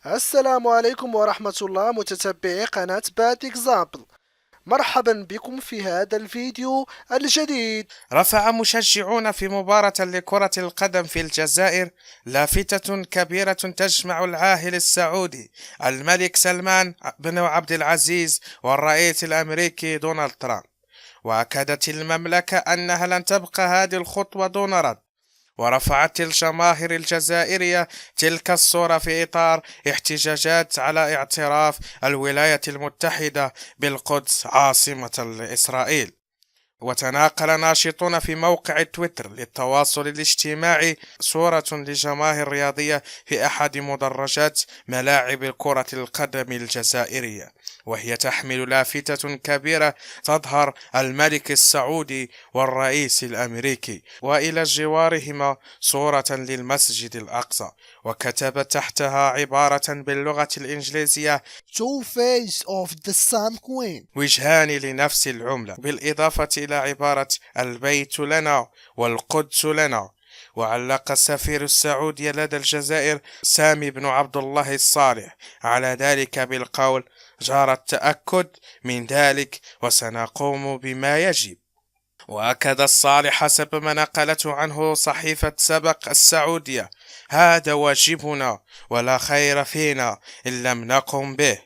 السلام عليكم ورحمة الله متتبعي قناة باد إكزامبل. مرحبا بكم في هذا الفيديو الجديد. رفع مشجعون في مباراة لكرة القدم في الجزائر لافتة كبيرة تجمع العاهل السعودي الملك سلمان بن عبد العزيز والرئيس الأمريكي دونالد ترامب، وأكدت المملكة أنها لن تبقى هذه الخطوة دون رد. ورفعت الجماهير الجزائرية تلك الصورة في إطار احتجاجات على اعتراف الولايات المتحدة بالقدس عاصمة إسرائيل. وتناقل ناشطون في موقع تويتر للتواصل الاجتماعي صورة لجماهير رياضية في أحد مدرجات ملاعب كرة القدم الجزائرية، وهي تحمل لافتة كبيرة تظهر الملك السعودي والرئيس الأمريكي، وإلى جوارهما صورة للمسجد الأقصى، وكتب تحتها عبارة باللغة الإنجليزية Two Faces of the Sun Queen. وجهان لنفس العملة، بالإضافة إلى عبارة البيت لنا والقدس لنا. وعلق السفير السعودي لدى الجزائر سامي بن عبد الله الصالح على ذلك بالقول: جرى التأكد من ذلك وسنقوم بما يجب. وأكد الصالح حسب ما نقلته عنه صحيفة سبق السعودية: هذا واجبنا ولا خير فينا إن لم نقم به.